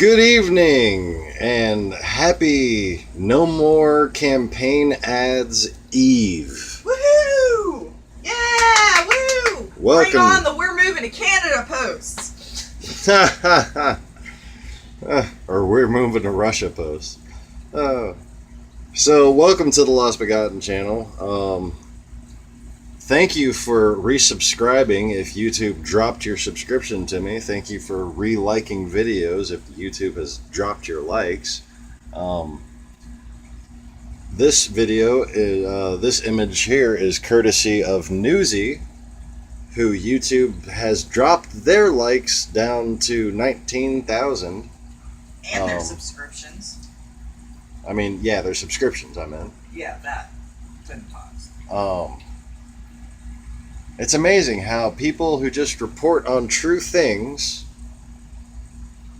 Good evening and happy No More Campaign Ads Eve. Woohoo! Yeah, woo! Welcome. Bring on the We're Moving to Canada posts. Or we're moving to Russia post. So welcome to the Lost Begotten channel. Thank you for resubscribing if YouTube dropped your subscription to me. Thank you for re-liking videos if YouTube has dropped your likes. This video, this image here is courtesy of Newsy, who YouTube has dropped their likes down to 19,000. And their subscriptions. I mean, yeah, their subscriptions, I meant. Yeah, that. 10 times. It's amazing how people who just report on true things,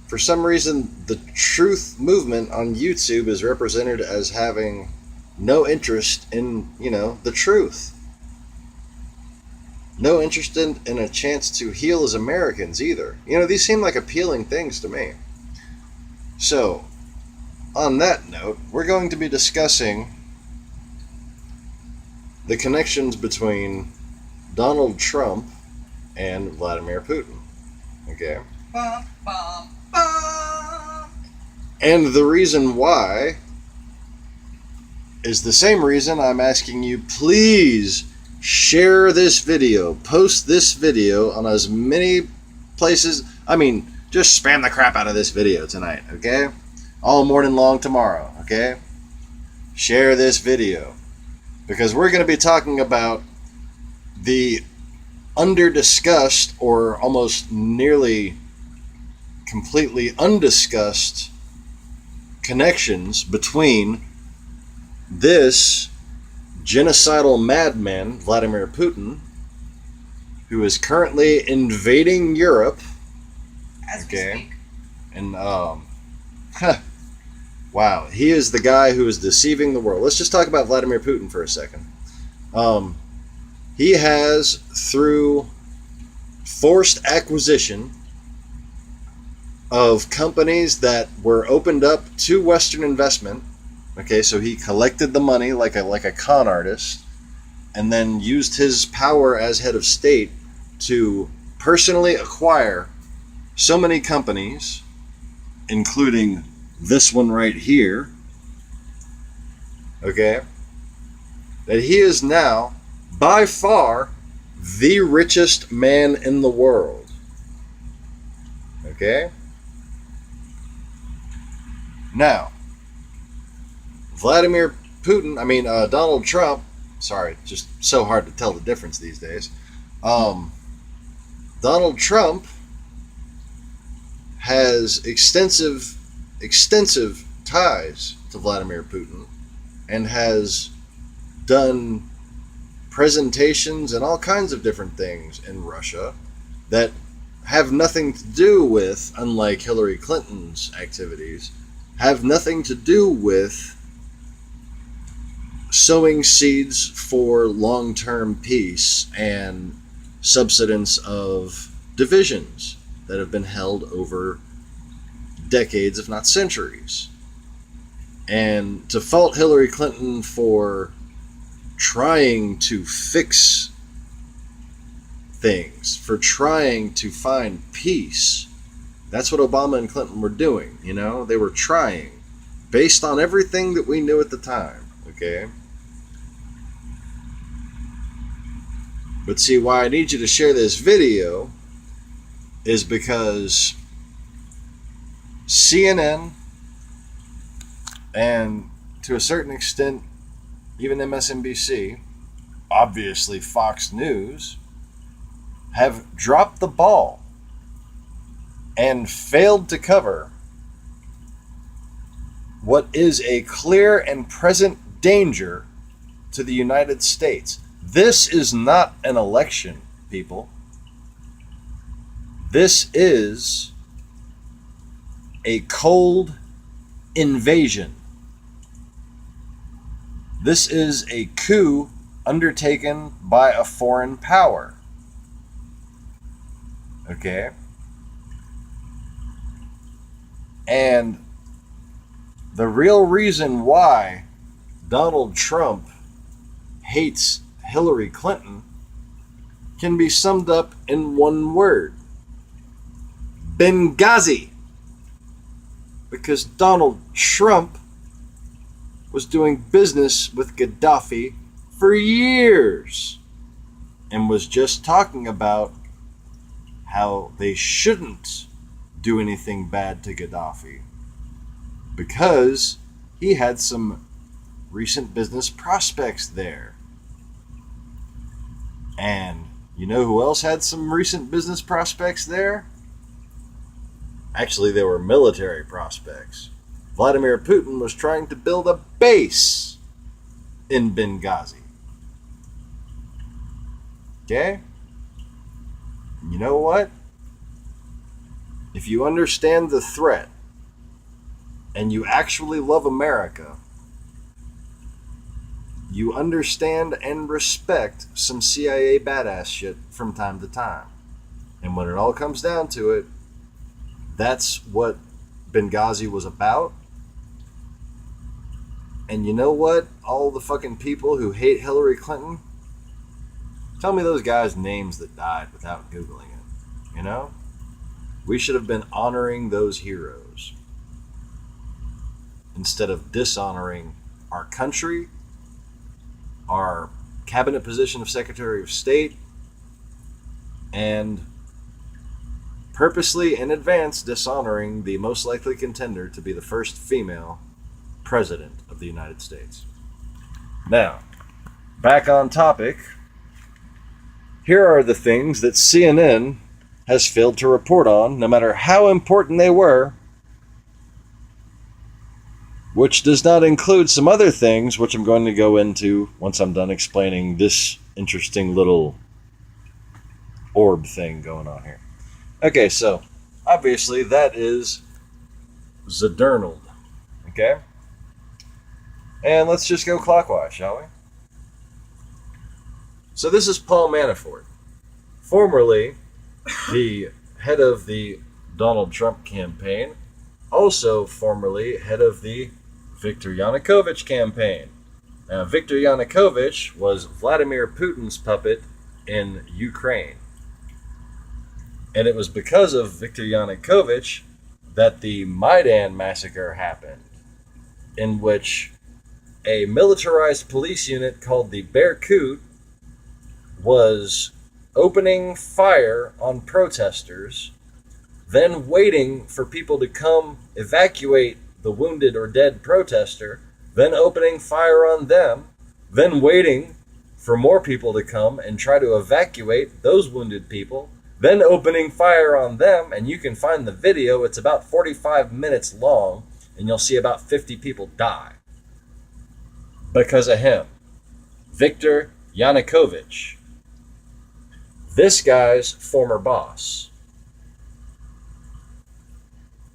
for some reason, the truth movement on YouTube is represented as having no interest in, the truth. No interest in a chance to heal as Americans either. These seem like appealing things to me. So, on that note, we're going to be discussing the connections between Donald Trump and Vladimir Putin. Okay? Bum, bum, bum. And the reason why is the same reason I'm asking you, please share this video, post this video on as many places. Just spam the crap out of this video tonight, okay? All morning long tomorrow, okay? Share this video. Because we're going to be talking about the under-discussed or almost nearly completely undiscussed connections between this genocidal madman, Vladimir Putin, who is currently invading Europe. As we speak. And, wow, he is the guy who is deceiving the world. Let's just talk about Vladimir Putin for a second. He has, through forced acquisition of companies that were opened up to Western investment, okay, so he collected the money like a con artist, and then used his power as head of state to personally acquire so many companies, including this one right here, okay, that he is now by far the richest man in the world. Okay? Now, Donald Trump, sorry, just so hard to tell the difference these days. Donald Trump has extensive ties to Vladimir Putin and has done presentations and all kinds of different things in Russia that have nothing to do with, unlike Hillary Clinton's activities, have nothing to do with sowing seeds for long-term peace and subsidence of divisions that have been held over decades, if not centuries. And to fault Hillary Clinton for trying to fix things, for trying to find peace, that's what Obama and Clinton were doing, They were trying, based on everything that we knew at the time, okay? But see, why I need you to share this video is because CNN and, to a certain extent, even MSNBC, obviously Fox News, have dropped the ball and failed to cover what is a clear and present danger to the United States. This is not an election, people. This is a cold invasion. This is a coup undertaken by a foreign power. Okay? And the real reason why Donald Trump hates Hillary Clinton can be summed up in one word: Benghazi. Because Donald Trump was doing business with Gaddafi for years and was just talking about how they shouldn't do anything bad to Gaddafi because he had some recent business prospects there. And you know who else had some recent business prospects there? Actually, they were military prospects. Vladimir Putin was trying to build a base in Benghazi. Okay? You know what? If you understand the threat and you actually love America, you understand and respect some CIA badass shit from time to time. And when it all comes down to it, that's what Benghazi was about. And you know what? All the fucking people who hate Hillary Clinton, tell me those guys' names that died without Googling it. You know? We should have been honoring those heroes instead of dishonoring our country, our cabinet position of Secretary of State, and purposely in advance dishonoring the most likely contender to be the first female president of the United States. Now, back on topic, here are the things that CNN has failed to report on, no matter how important they were, which does not include some other things which I'm going to go into once I'm done explaining this interesting little orb thing going on here. Okay, so obviously that is Zadernald. Okay? And let's just go clockwise, shall we? So this is Paul Manafort, formerly the head of the Donald Trump campaign, also formerly head of the Viktor Yanukovych campaign. Now, Viktor Yanukovych was Vladimir Putin's puppet in Ukraine. And it was because of Viktor Yanukovych that the Maidan massacre happened, in which a militarized police unit called the Berkut was opening fire on protesters, then waiting for people to come evacuate the wounded or dead protester, then opening fire on them, then waiting for more people to come and try to evacuate those wounded people, then opening fire on them. And you can find the video. It's about 45 minutes long, and you'll see about 50 people die because of him. Viktor Yanukovych, this guy's former boss,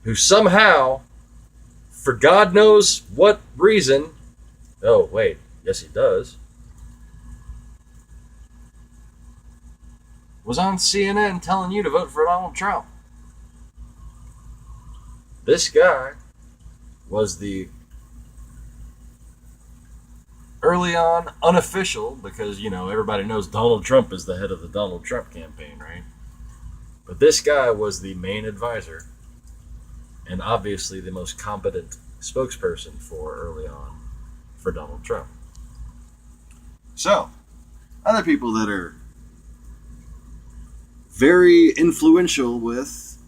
who somehow, for God knows what reason, oh wait, yes he does, was on CNN telling you to vote for Donald Trump. This guy was the early on unofficial, because, you know, everybody knows Donald Trump is the head of the Donald Trump campaign, right? But this guy was the main advisor and obviously the most competent spokesperson for early on for Donald Trump. So, other people that are very influential with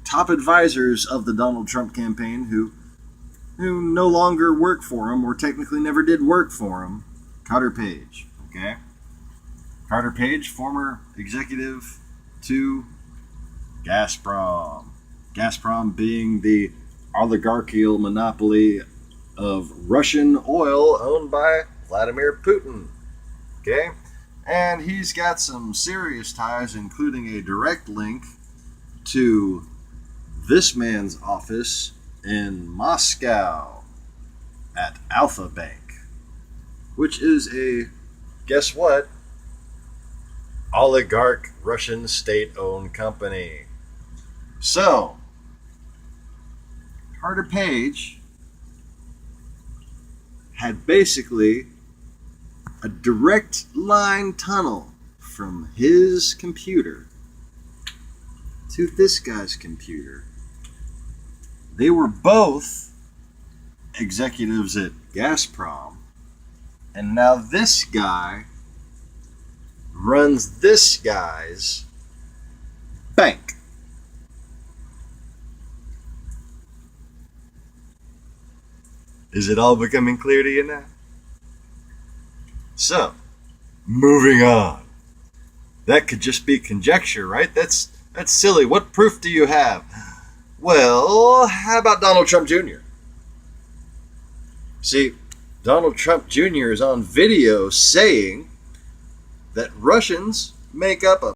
top advisors of the Donald Trump campaign who no longer work for him, or technically never did work for him. Carter Page, okay? Carter Page, former executive to Gazprom. Gazprom being the oligarchical monopoly of Russian oil owned by Vladimir Putin, okay? And he's got some serious ties, including a direct link to this man's office in Moscow at Alpha Bank, which is a, guess what, oligarch Russian state-owned company. So, Carter Page had basically a direct line tunnel from his computer to this guy's computer. They were both executives at Gazprom, and now this guy runs this guy's bank. Is it all becoming clear to you now? So, moving on. That could just be conjecture, right? That's silly. What proof do you have? Well, how about Donald Trump Jr.? See, Donald Trump Jr. is on video saying that Russians make up a